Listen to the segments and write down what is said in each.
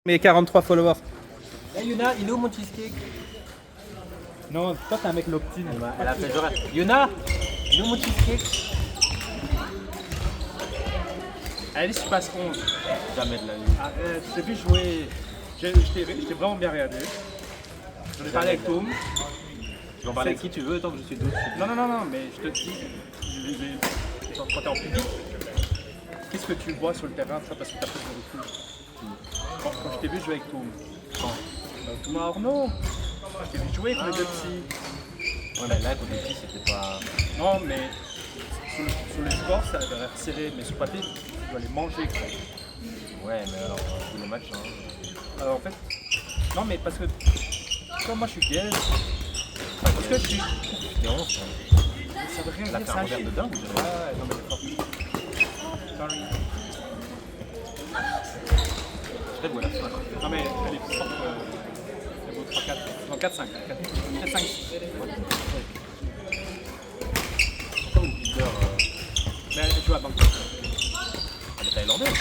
Mes 43 followers. Hey Yuna, il est où mon cheesecake? Non, toi t'es un mec l'optine. Elle a fait genre Yuna, il est où mon cheesecake? Allez, je passe 11. Jamais de la vie. Arrête, je t'ai vu jouer. Je t'ai vraiment bien regardé. J'en ai parlé avec Tom. Tu vas en parler avec qui tu veux tant que je suis douce. Non, mais je te dis, quand t'es en public, qu'est-ce que tu vois sur le terrain, ça, parce que t'as plus de recul. Quand je t'ai vu jouer avec Tom. Quand Thomas Arnaud. Je t'ai vu jouer avec les deux petits. Ouais, mais là, contre les petits, c'était pas. Non, mais sur le sport, ça avait l'air serré, mais sur papier, tu dois les manger, quoi. Ouais, mais alors, tous les matchs, hein. Alors en fait, non, mais parce que, comme moi je suis gay, parce que je suis. C'était 11. Ça veut rien Elle a dire, fait ça un revers de dingue. Ouais, non, mais elle est forte. Sorry. Très beau, là. Non, mais elle est forte. Elle vaut 3-4. Non, 4-5. 4-5. Comme une petite heure. Mais elle joue à Bangkok. Elle est thaïlandaise.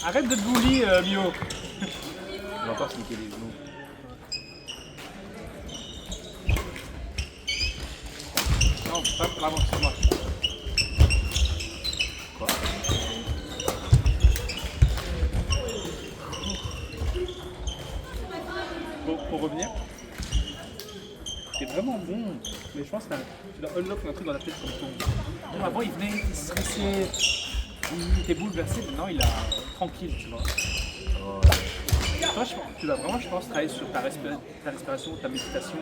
Arrête de te bully, Mio. Il va encore se niquer les genoux. Non, pas vraiment, excuse-moi. Quoi? Pour revenir, t'es vraiment bon, mais je pense que tu dois unlock un truc dans la tête comme ton. Non, avant il venait, il stressait, il était bouleversé, maintenant il est tranquille, tu vois. Oh, Toi, tu dois vraiment, je pense, travailler sur ta respiration, ta méditation.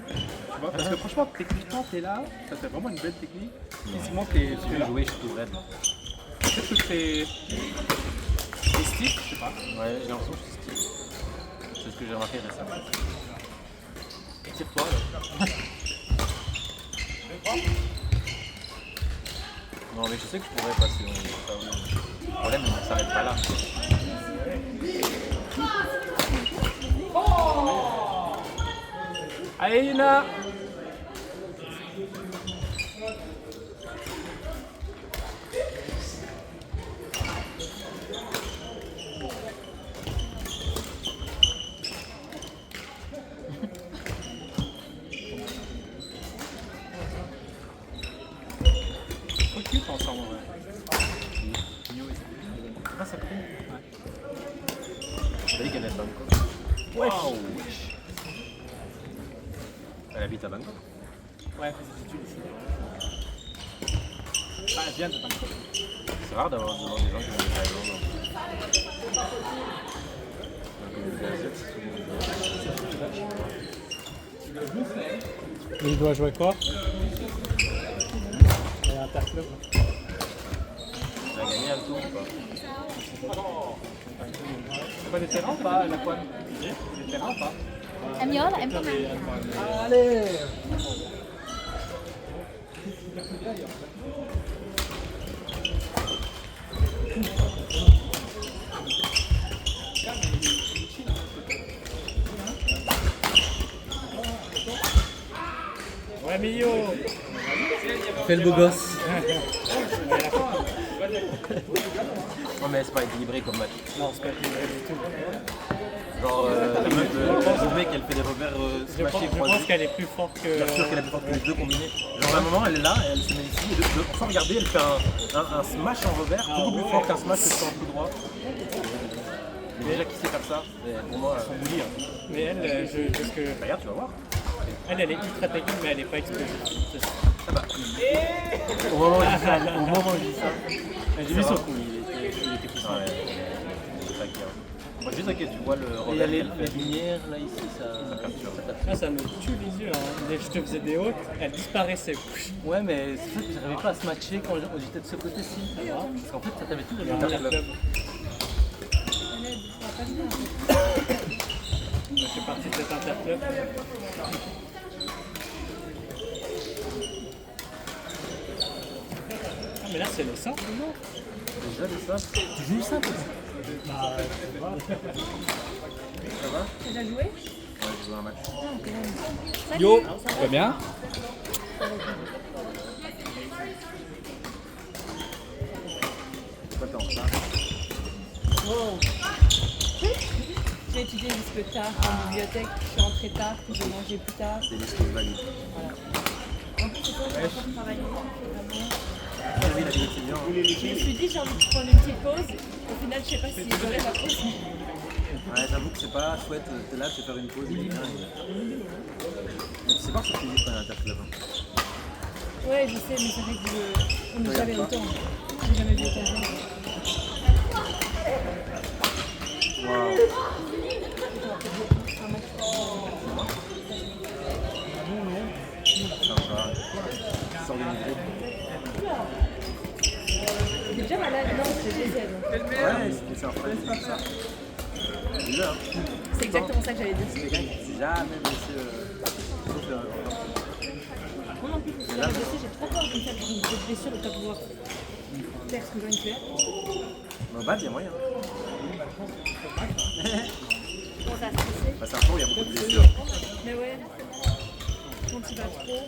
Tu vois, parce que franchement, techniquement, t'es là, ça fait vraiment une belle technique. Physiquement, t'es si je là. vais jouer, je suis tout raide. Peut-être que t'es stiff, je sais pas. Ouais, j'ai l'impression que je suis stylé. C'est ce que j'ai remarqué récemment. Tire-toi, là. Non, mais je sais que je pourrais passer. Le problème, il ne s'arrête pas là. Allez, Yuna! Trop cute ensemble, en vrai. Ah, ça prie. Vous savez qu'elle est à Bangkok. Waouh! Elle habite à Bangkok. Ouais, elle fait ses études ici. Ah, elle vient de Bangkok. C'est rare d'avoir des gens qui viennent de Thaïlande. Les Asiates, Et il doit jouer quoi? Il y a Interclub. elle a gagné un tour ou pas? C'est pas des terrains ou pas, la pointe? Des terrains ou pas? Em nhớ là em có mang. Allez! Ouais, Mio! Fais le beau gosse. Non, mais c'est pas équilibré comme match. Non, c'est pas équilibré du tout. Genre, la meuf, le mec, elle fait des revers Je smashés, pense croisés. qu'elle est plus forte que. Bien sûr qu'elle est plus forte que les deux combinés. Genre, à un moment, elle est là, elle se met ici, et sans regarder, elle fait un smash en revers, beaucoup plus fort qu'un smash que sur un coup droit. Mais déjà, qui sait faire ça? Et pour moi, son bully. Hein. Mais elle, parce que. Regarde, tu vas voir. Elle est ultra technique, mais elle est pas explosive. C'est ça. Ah bah. Au moment où je dis ça, J'ai vu son coup, il était puissant. Ouais, c'est ça qui est. Moi, juste à quel tu vois le Et il y a revers. les lumières là ici, ça capture. Ah, ça me tue les yeux. Hein. Dès que je te faisais des hautes, elle disparaissait. Ouais, mais c'est ça que j'arrivais pas à se matcher quand j'étais de ce côté-ci. Parce qu'en fait, ça t'avait tout le même Interclub. Je fais partie de cet interclub. Ah, mais là, c'est le simple, non? Déjà, les ça. Tu joues simple? Bah, Ça va? T'as déjà joué? Ouais, j'ai joué un match. Yo, ça va bien? Pourquoi t'es en retard? Wow. J'ai étudié jusque tard en bibliothèque, je suis rentrée tard, puis j'ai mangé plus tard. C'est l'histoire valide. Voilà. En plus, c'est quoi, je vais encore travailler vraiment. Oui, la vie étudiant. Je me suis dit, j'ai envie de prendre une petite pause. Au final, je sais pas si j'aurai la pause. Ouais, j'avoue que c'est pas chouette, t'es là, tu fais faire une pause, il est bien. Mais tu sais pas sur physique quand il y a un taf là-bas. Ouais, je sais, mais c'est vrai qu'on n'est jamais autant. J'ai jamais vu autant de gens. Waouh. Sympa. S'organiser. T'es déjà malade? Non, c'est GZ. Ouais, c'est en fait, c'est ça. Bizarre. C'est exactement ça que j'allais dire. C'est quelqu'un qui s'est jamais blessé. Sauf Moi non plus, je me suis jamais blessée, j'ai trop peur d'une faire une blessure et de pas pouvoir faire ce que je viens de faire. au bad, il y a moyen. Quand t'as stressé. Bah, c'est un sport où il y a beaucoup de blessures. Mais ouais, quand tu vas trop,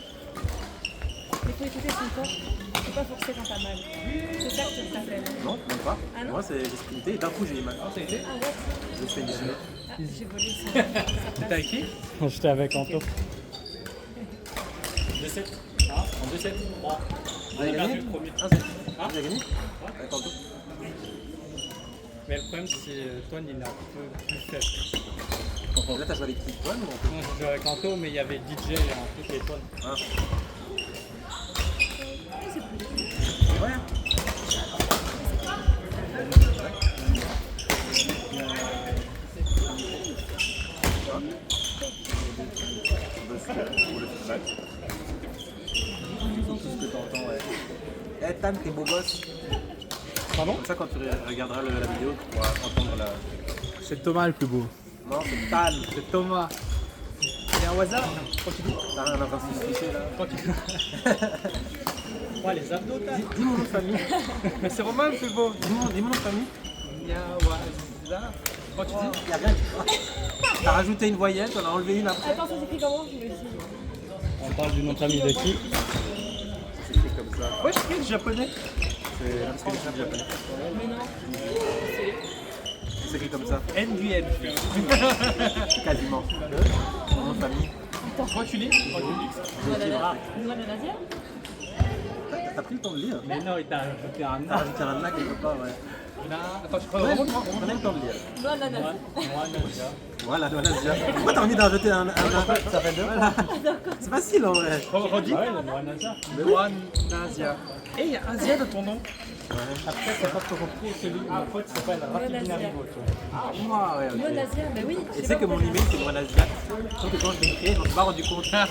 il faut écouter son corps. Faut pas forcer quand t'as mal. C'est ça que je t'appelle. Non, même pas. Ah non. Moi, j'ai sprinté et d'un coup, j'ai eu mal. Ah ouais. Je me suis fait initier. Ah, j'ai volé ça. T'étais avec qui? J'étais avec Anto. 2-7. Ah, en 2-7. 3. Vous avez gagné? le premier. Ah, vous avez gagné? Attends, tout. Mais le problème, c'est Toine, il est un peu plus faible. Là, t'as joué avec qui? Toi ou Moi, j'ai joué avec Anto, mais il y avait DJ et un truc et Toine. Ah. Ouais. Tout ce que t'entends, ouais. Eh, Tan, t'es beau gosse. Pardon? Comme ça, quand tu regarderas la vidéo, tu pourras entendre la. C'est Thomas le plus beau. Non, c'est Tan. C'est Thomas. C'est un hasard? Continue. T'as rien à voir si cliché là. Continue. Ouais, les abdos, t'as. Dis mon nom de famille. Mais c'est Romain le plus beau. Dis mon nom de famille. Yawaza. Quand tu dis? Y'a rien qui. T'as rajouté une voyelle, t'en as enlevé une après. Attends, ça s'écrit comment? Je me dis. On parle du nom de famille de qui? C'est écrit comme ça. Ouais, je suis japonais. C'est parce que les chefs japonais. Mais non. C'est écrit comme ça. N du N. Quasiment. Mon nom de famille. Toi, tu lis? Toi, tu lis. Noix d'Anasia? T'as pris le temps de lire. Mais non, il t'a rajouté un T'as rajouté un lac quelque part, ouais. Attends, je prends remonte-moi. On a le temps de lire. Noix d'Anasia. Moi, Nadia. Voilà, voilà. Pourquoi t'as envie d'en rajouter un Ça fait deux. Voilà. C'est facile en vrai. Redis. Ouais, le Noah Nadia. Juan Nazia. Eh, il y a Asia de ton nom. Après, c'est pas trop compliqué. Celui de mon pote s'appelle Rafiki Narigo, tu vois. Ah, moi, ouais, Noix ok. d'Anasia, bah oui. Et tu sais que mon email c'est Moine Asiat. Sauf que quand je l'ai créé, je me suis pas rendu compte. Ah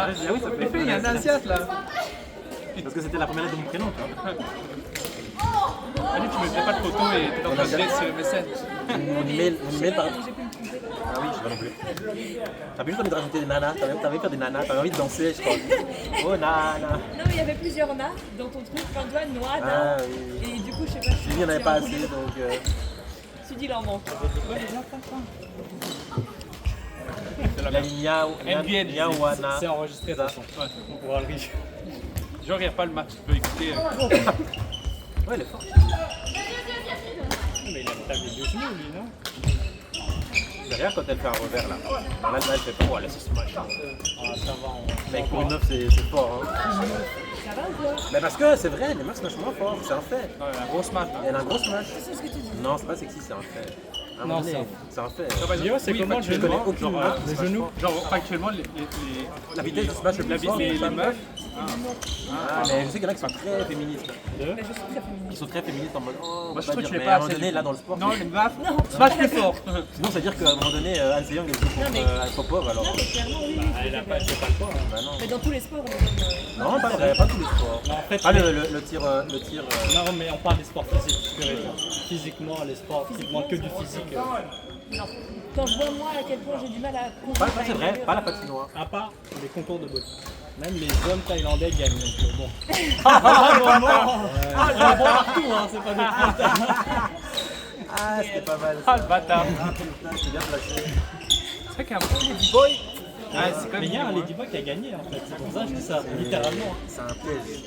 oui, ça fait. Mais il y a un Asiate là. Parce que c'était la première lettre de mon prénom, tu vois. Allez, tu me fais pas de photo et t'es en train de lire sur le message. Mon email par. J'ai pu me tromper. Ah oui, je sais pas non plus. T'as juste envie de rajouter des nanas, t'avais envie de faire des nanas, t'avais envie de danser, je crois. Oh nana. Non, mais il y avait plusieurs na dans ton truc. Enfin, toi, Noix, Ah na. oui. Et du coup, je sais pas. Il n'y en avait pas assez, donc. Je me suis dit, il en manque. La Nia Wana. C'est enregistré, de toute façon. Ouais. On pourra le riche. Je regarde pas le match, tu peux écouter. Ouais, elle est forte. Mais il a tapé deux genoux, lui, non? Derrière, quand elle fait un revers là. Dans là, elle fait pas. Oh, là, c'est smash. Ah, ça va. Mec, pour une meuf, c'est fort. Hein. Ça va ou quoi? Mais parce que c'est vrai, les meufs smashent moins fort, c'est un fait. Ouais, la grosse match. Elle a un gros smash. C'est ce que tu dis. Non, c'est pas sexy, c'est un fait. À un Non, moment donné, c'est un fait. Yo, c'est comment le Je connais genou? aucune Genre, meuf qui les smash genoux. fort. Genre, factuellement, La vitesse de smash le la plus fort. les meufs. Ah, mais je sais qu'il y en a qui sont très féministes. Mais je suis très féminine. Qui sont très féministes en mode. Oh, on Moi, va je pas trouve que dire, tu l'es mais pas à un moment assez. donné, là dans le sport. Non, les meufs, smash plus fort. Sinon, ça veut dire qu'à un moment donné, Anne Seyong elle joue contre mais- Popov alors. Non, mais clairement, oui, oui. Elle a pas, c'est pas le poids. Hein. Bah non. Mais dans tous les sports, on donne. Non, pas vrai, pas tous les sports. Non, en fait, Ah, le tir. non, mais on parle des sports physiques. pur et dur. Physiquement, les sports qui demandent que du physique. Non. Quand je vois moi à quel point j'ai du mal à Pas, comprendre. c'est vrai, pas la patinoire. À part les concours de boxe. Même les hommes thaïlandais gagnent. Donc, bon. Ah, bon, partout, hein, c'est pas des Ah, c'était pas mal. Ah, le bâtard. Ah, putain, c'est bien placé. C'est vrai qu'il y a un bon Ladyboy. Ah, c'est quand Mais même. il y a un Ladyboy qui a gagné en fait. C'est pour ça que je dis ça, littéralement. C'est un piège.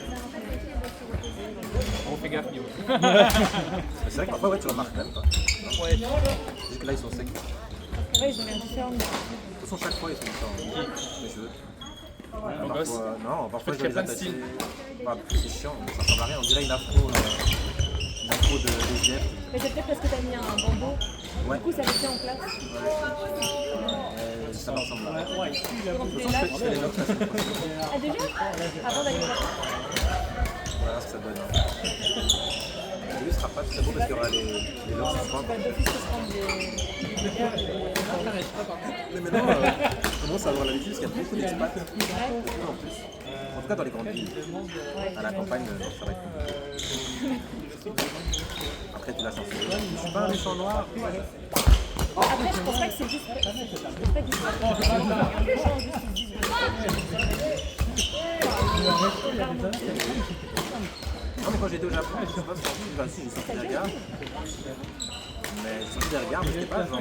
fais gaffe, Guillaume. C'est vrai que parfois, ouais, tu remarques même pas. Ouais. Juste que là, ils sont secs. Ouais, ils ont l'air différents. De toute façon, chaque fois, ils sont différents. Les cheveux. Mon gosse. Non, parfois, Je je fais dois plein les de attacher. styles. Ouais, c'est chiant, ça ressemble à rien. On dirait une afro de SDF. Mais c'est peut-être parce que t'as mis un bandeau. Ouais. Du coup, ça les tient en place. Ça me ressemble à rien. Quand tu les Je lâches. fais les locks la semaine prochaine. Ah, déjà avant d'aller voir. Voilà ce que ça donne. Lui, ce sera pas très beau parce qu'il y aura les locks qui se Tu prendre. vas d'office te prendre des bières et des. Mais maintenant, on commence à avoir l'habitude parce qu'il y a beaucoup d'expats. Beaucoup en plus. En tout cas, dans les grandes villes. À la campagne, ça va être compliqué. Après, tu l'as senti. Je suis pas un méchant noir. Après, je pense pas que c'est juste. C'est pas du tout. Les gens juste ils se disent. Non, mais quand j'étais au Japon, je sais pas si j'ai sorti des regards. Mais j'ai sorti des regards, mais c'était pas genre.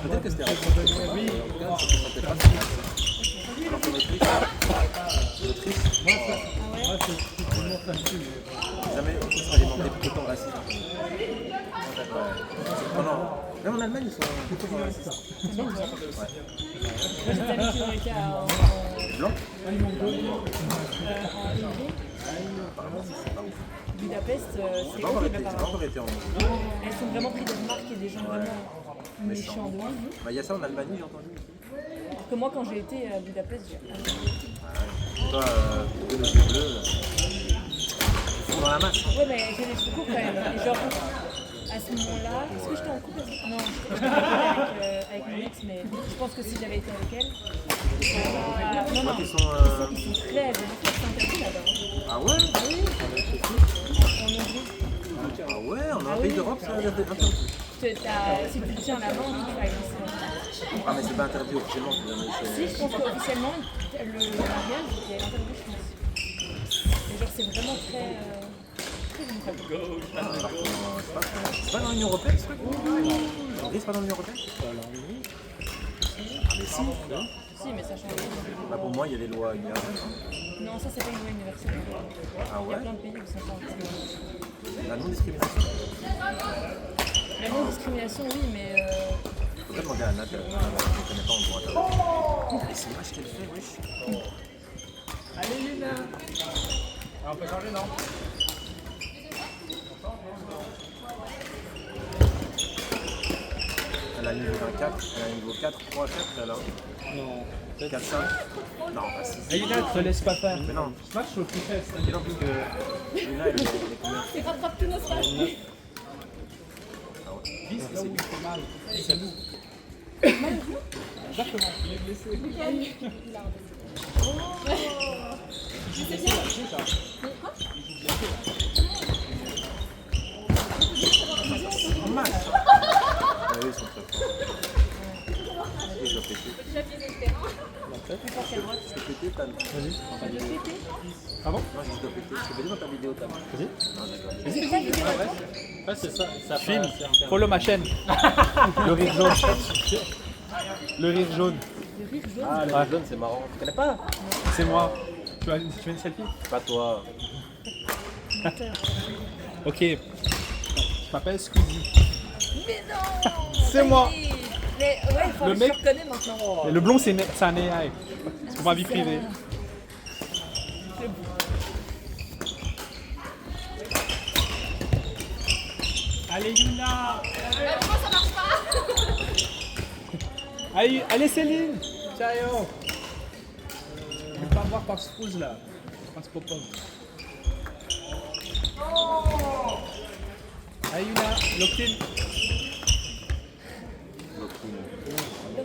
Peut-être que c'était raciste. Oui, en tout cas, ça se sentait pas si raciste. Alors qu'en Autriche, jamais on s'est alimenté autant raciste. Non, non. Même en Allemagne, ils sont plutôt racistes. Moi, j'ai des amis qui ont été en Blanc Hongrie. Apparemment, c'est pas ouf. Budapest, J'ai c'est pas encore horrible été, j'ai pas apparemment. encore été en Hongrie. Elles sont vraiment pris de marques et des gens vraiment méchants de ouf. Bah, il y a ça en Allemagne, j'ai entendu. Alors que moi, quand j'ai été à Budapest, j'ai. Toi, les yeux bleus, ils sont dans la masse. Ouais, mais j'ai les cheveux courts quand même. Et genre, à ce moment-là, est-ce que j'étais en couple avec... Non, j'étais en couple avec mon ex, mais je pense que si j'avais été avec elle. Non, non, Ils sont, ils sont très. C'est interdit là-bas. Ah ouais? En Hongrie. Ah ouais, on a un pays d'Europe, ça a interdit. Si tu tiens la main, tu vas glisser. Ah, mais c'est pas interdit officiellement. Si, je pense qu'officiellement, le mariage, il y a l'interdit, je pense. Et genre, c'est vraiment très. C'est pas dans l'Union Européenne ce truc? L'Hongrie, c'est pas dans l'Union Européenne? Ah, mais si. Si, mais ça change. Bah, pour moi, il y a des lois universelles. Non, ça, c'est pas une loi universelle. Ah Il y a ouais? plein de pays où c'est pas encore. La non-discrimination. La non-discrimination, oui, mais. Faut pas demander à Nadia, je connais pas en droit international. Et c'est vache qu'elle fait, wesh. Allez, Luna. Ah, on peut changer, non? Elle a niveau 24, elle a niveau 4, 3, 4, elle a Non. 4, 5. Non, pas 6. Lina, te laisse pas faire. Mais non, Smash au plus fest. c'est non plus que Luna, elle est combien? Il rattrape tous nos smash. Ah ouais. 10 là où il fait mal. C'est vous. Exactement, il est blessé. Dommage. Ah oui, ils sont très forts. Et je dois péter. Je peux péter, Tam. Vas-y. Ah bon? Non, je dois péter. Je peux péter dans ta vidéo, Tam. Vas-y. Non, je C'est ça, vidéo. Ouais, c'est ça. Ça Film. passe. Follow ma chaîne. Le rire jaune. Le rire jaune. Le rire jaune. Ah, les jaunes, c'est marrant. Tu connais pas? C'est moi. Tu veux une selfie? Pas toi. Ok. Je m'appelle Squeezie. Mais non. C'est moi. Mais ouais, faut Le je mec- le reconnais maintenant. Et le blond, c'est un AI. C'est pour ma vie privée. Allez, Yuna. Allez, Céline. Ciao. Je vais pas voir par ce pouce là. Par ce pop-up. Allez, Yuna. Lock-in.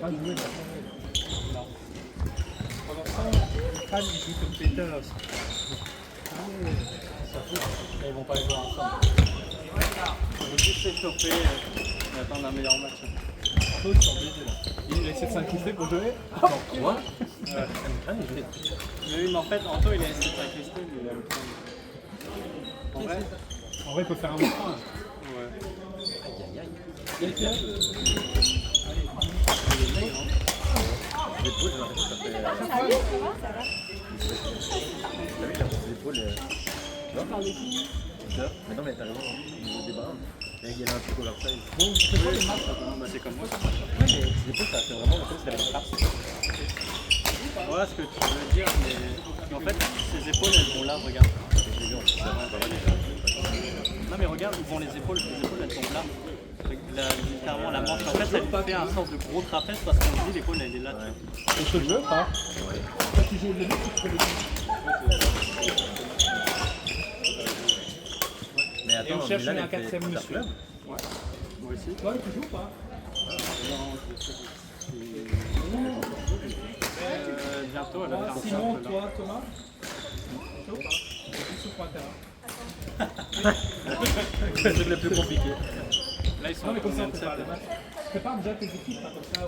Pas jouer de non. Pendant ce temps, Khan il joue comme Peter. Ça fout. Ils vont pas jouer ensemble. On veut juste s'échauffer et attendre un meilleur match. Eux, ils sont obligés là. Il essaie de s'incruster pour jouer. Quoi? Mais oui, mais en fait, Anto, il a essayé de s'incruster, mais il a le point. En vrai? En vrai, il peut faire un bon point. Ouais. Les épaules, j'ai l'impression que ça fait. Salut, ça va? T'as vu, il a les épaules. Je parle de qui? lutteur. Mais non, mais t'as raison, au niveau des bras, il y a un truc oversize. Bon, c'est pas les matchs, Bah, c'est comme moi. Ouais, mais les épaules, ça fait vraiment comme si t'avais une trappe. voilà ce que tu veux dire, mais en fait, ces épaules, elles vont là, regarde. Non, mais regarde, ils vont les épaules elles tombent là. Littéralement, la manche, en fait, ça lui fait un sens de gros trapèze parce qu'on dit l'épaule, elle est là. Et je te le jeu, pas Quand tu joues au début, tu fais le Mais attends, Et on cherche Milan, un elle fait quatrième Super muscle. Club. Moi aussi. Toi, tu joues ou pas Bientôt, elle va faire un Simon, cercle, là. toi, Thomas Tu joues ou pas Tu joues sur un terrain. C'est le truc le plus compliqué. Là, ils sont Non, mais comme ça, combien on de prépare cercles les matchs. Prépare déjà tes équipes, pas comme ça.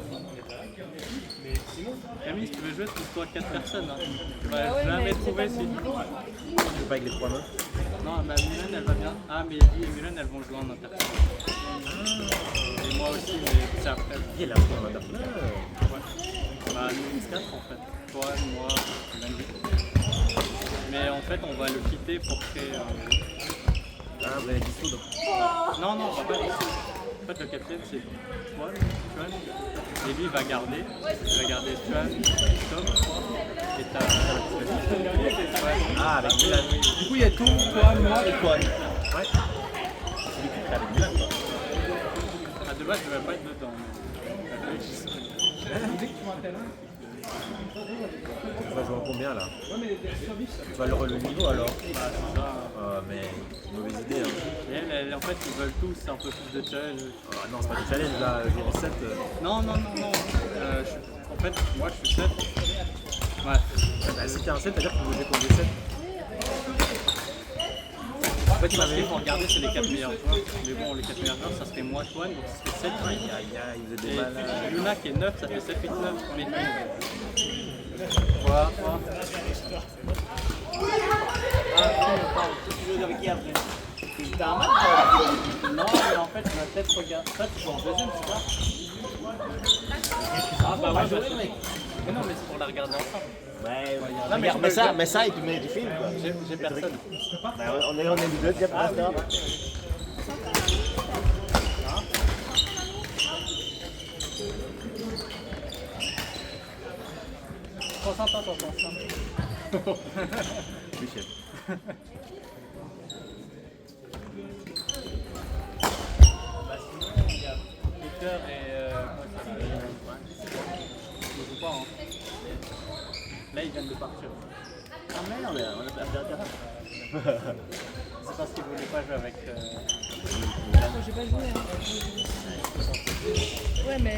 Mais sinon, Camille, si tu veux jouer, trouve-toi 4 personnes. Hein. Tu vas Ah ouais, jamais mais c'est trouver pas si. mon niveau. Je joue pas avec les 3 mains. Non, bah Milan, elle va bien. Ah, mais Eddie et Milan, elles vont jouer en interclasse. Et moi aussi, mais c'est après. Il est là, on va taper. Ouais. Bah, nous, 4 en fait. Toi, moi, Lundi. Mais en fait, on va le quitter pour créer. Ah, vous allez dissoudre. Non, on va pas le quitter. En fait, le quatrième, c'est toi, Tuan. Et lui, il va garder. Il va garder Tuan, Tom, et ta. Ah, avec Milan. du coup, il y a tout, toi, moi et toi. Ouais. C'est lui qui crée avec Milan, quoi. Ah, de base, je devais pas être dedans. Dès que tu vois un terrain, Tu vas jouer en combien là? ouais, mais les services, ça Tu vas le relever niveau alors? Bah, c'est ça. Mais mauvaise idée. Hein. Et elle, en fait, ils veulent tous un peu plus de challenge. Ah non, c'est pas du challenge là, jour 7. Non. En fait, moi, je suis 7. Ouais. Bah, si t'es un 7, c'est-à-dire que vous jouez contre des 7. En fait, parce qu'il faut regarder, c'est les 4 meilleurs joueurs. Mais bon, les 4 meilleurs joueurs, ça serait moi, Toine, donc ça serait 7. Aïe aïe aïe, vous êtes des Et malades. puis Luna qui est 9, ça fait 7, 8, 9. On est 9. Voilà. Tu joues avec qui après? T'as un match? Non, mais en fait, je vais peut-être regarder. Ça, tu joues en deuxième, c'est ça? Ah, bah ouais, jouer, mec. Mais non, mais c'est pour la regarder ensemble. Ouais, Non, mais regarde, mais ça, et tu mets du film quoi. J'ai personne. Bah, on est les deux, tiens, pour l'instant. Concentre-toi. Michel. Victor et. Je joue pas, hein. Là, ils viennent de partir. Ah merde, on a perdu un terrain. C'est parce qu'ils voulaient pas jouer avec. Moi, j'ai pas joué. Hein. Ouais, mais.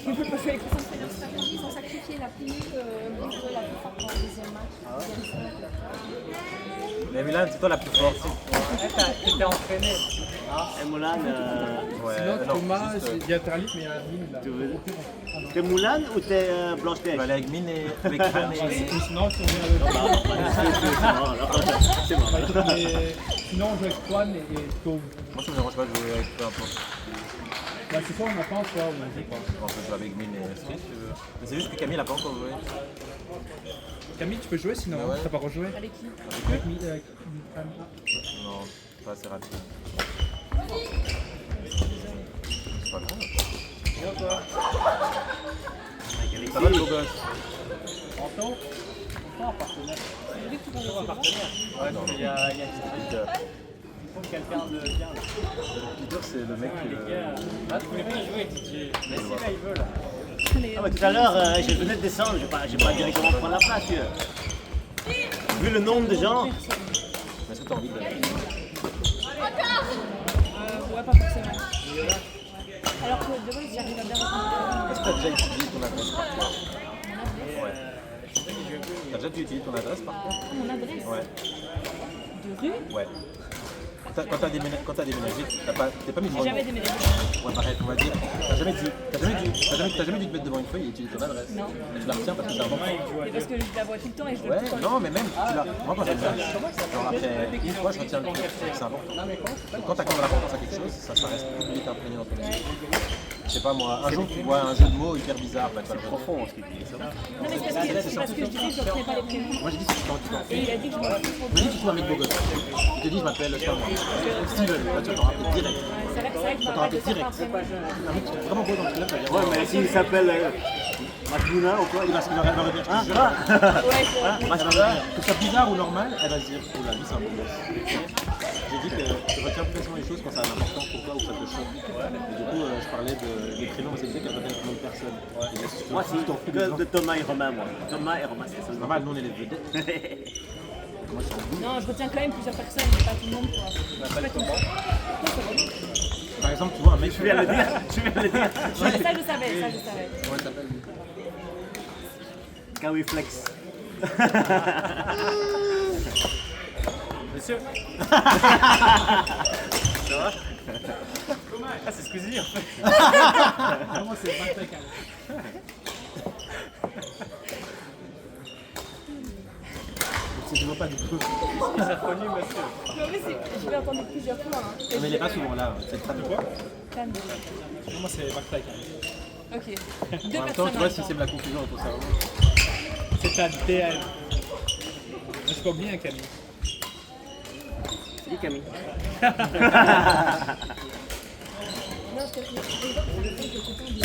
Ils veulent pas jouer avec les entraîneurs stratégie, ils ont sacrifié la plus nulle de la plus forte dans le deuxième match. Mais Milan, c'est toi la plus forte. Tu t'es entraîné. Et Moulin, Ouais, sinon, non, Thomas, juste, il y a Terlit, mais il y a Admin là. tu veux t'es Moulin ou t'es Blanche tu vas aller avec Mine et avec Anne et... Ou sinon, si on vient avec C'est bon. mais sinon, on joue avec Toine et Tove. Moi ça me dérange pas de jouer avec peu importe. Bah, c'est soit on attend, soit on dit quoi. On peut jouer avec Mine et Street si tu veux. Mais c'est juste que Camille n'a pas encore joué. Camille, tu peux jouer sinon, Bah ouais. t'as pas rejoué Avec qui? avec Non, pas assez rapide. C'est pas grave. Ça va le beau gosse? Anto, pourquoi un partenaire? C'est lui qui va Pourquoi un le partenaire? Ouais, parce qu'il y a Leader. il faut quelqu'un de bien. Leader, c'est le mec qui... Les gars, ah, tu voulais pas jouer, DJ. Mais si, là, il veut, là. Ah, mais tout à l'heure, je venais de descendre, j'ai pas directement prendre la place. Vu le nombre de gens, Est-ce que t'as envie de... Ouais, pas forcément. Alors que de base, j'arrive à bien répondre. Est-ce que t'as déjà utilisé ton adresse par cœur? Ouais. T'as déjà utilisé ton adresse par cœur? Mon adresse Ouais. de rue? Ouais. t'as déménagé, t'es pas mis devant J'ai une... jamais déménagé. Ouais, pareil, on va dire. T'as jamais dû te mettre devant une feuille et utiliser ton adresse. Non. Et tu la retiens parce que c'est important. C'est parce que je la vois tout le temps et je dois Ouais, tout le temps. non, mais même, moi quand j'aime bien, genre après une fois, je retiens le truc, c'est important. Donc, quand t'accordes de l'importance à quelque chose, ça reste plus vite imprégné dans ton esprit. Je sais pas moi, un jour tu vois un jeu de mots hyper bizarre, bah tu vas le reprendre. Profond, ce qu'il dit, ça va. Non, mais c'est parce que je disais que je ne reconnais pas les prénoms. Moi j'ai dit si tu t'en Et il a dit que je m'en fous. Moi j'ai dit si tu m'as mis de beau gosse. Il te dit je m'appelle, je sais pas moi, Steven, là tu vas t'en rappeler direct. C'est vrai que je Tu me t'en rappelle rappelles de certains direct. prénoms. Un mec qui est vraiment beau dans le club, tu vas dire. Ouais, mais s'il s'appelle Matmouna ou quoi, Il va revenir, je te jure. Ouais, c'est vrai. Que ce soit bizarre ou normal, elle va se dire, oh là, lui c'est un beau gosse. J'ai dit que tu retiens plus facilement les choses quand ça a l'importance pour toi ou ça te choque. Et du coup, je parlais des prénoms, mais c'est vrai qu'elle retiennent le nom de personne. Et là, si tu Moi, si tu t'en fous des gens, c'est de Thomas et Romain, moi. Thomas et Romain, c'est c'est ça. normal, nous on est les vedettes. Moi je suis en bout. Non, je retiens quand même plusieurs personnes, mais pas tout le monde, quoi. Pas tout le monde. Par exemple, tu vois un mec. Tu viens de le dire, tu viens de le dire. Ça, je savais, ça, je savais. Comment elle s'appelle lui Kawi Flex. Monsieur. Ça va? Ah, c'est Squeezie en fait. Moi, c'est Bartek. Je vois pas du tout. Il s'est reconnu, monsieur. Mais en vrai, je l'ai entendu plusieurs fois. Hein. Non, mais il est pas souvent là, c'est le fan de quoi Fan. Moi, c'est Bartek. Ok. En Deux même temps, personnes. tu vois, si c'est de la confusion dans ton cerveau. C'est ta DL. Je suis pas bien, Camille. Salut Camille. Non, je te dis.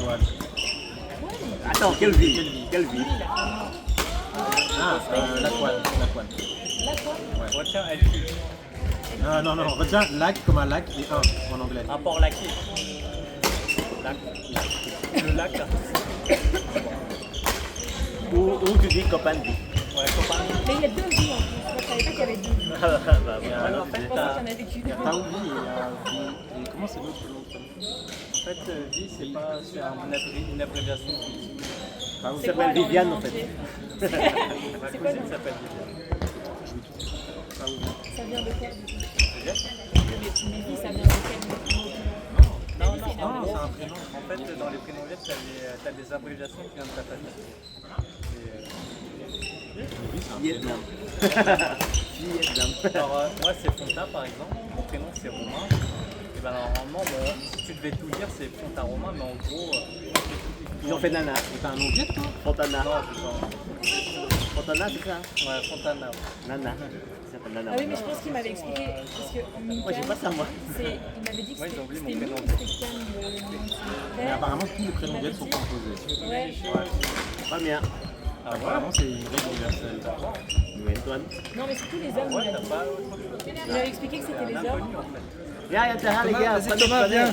Ouais. Attends, quelle vie? Quelle vie? Ah, Laquan. Là, quoi? Retiens LQ. Non, retiens lac comme un lac et un en anglais. Rapport laqué. Lac. Le lac là. Ou tu dis copain de vie. Ouais, copain. Mais il y a deux vies en plus. Moi, je savais pas qu'il y avait deux vies. Bah, Ouais, en fait, Je pensais qu'il y en avait qu'une. Taoui et comment c'est l'autre nom de famille En fait, vie, c'est une abréviation. Il C'est quoi, s'appelle alors, Viviane le en nom fait. entier? Ma C'est quoi cousine le- s'appelle Viviane. Ça vient de quoi du coup? Viviane. Mais vie, ça vient de quel mot? Non, c'est un non, mot. c'est un prénom. En fait, dans les prénoms viettes, t'as des abréviations qui viennent de ta famille. Vietnam. Vietnam. Alors, moi, c'est Fonta, par exemple. Mon prénom, c'est Romain. Et ben, normalement, si tu devais tout dire, c'est Fonta Romain, mais en gros. Ils ont fait Nana. Et t'as un nom vieux toi Fontana. Non, c'est ça. Fontana, c'est ça? Ouais, Fontana. Nana. Ça s'appelle Nana. Ah oui, mais je pense qu'il m'avait expliqué. Parce qu'en Moi, j'ai pas ça, moi. il m'avait dit que Ouais, ils ont oublié c'était mon nous, prénom. c'était Cam, le nom de son Mais père. apparemment tous les prénoms vieux sont composés. Ouais. Pas bien. Apparemment c'est une règle universelle. Oui, Antoine. Non, mais c'est tous les hommes. Ouais, il m'a t'as dit. pas autre chose. Il m'avait expliqué que c'était les hommes. Inconnu en fait. Viens, il y a terrain, les gars. Vas-y Thomas, viens.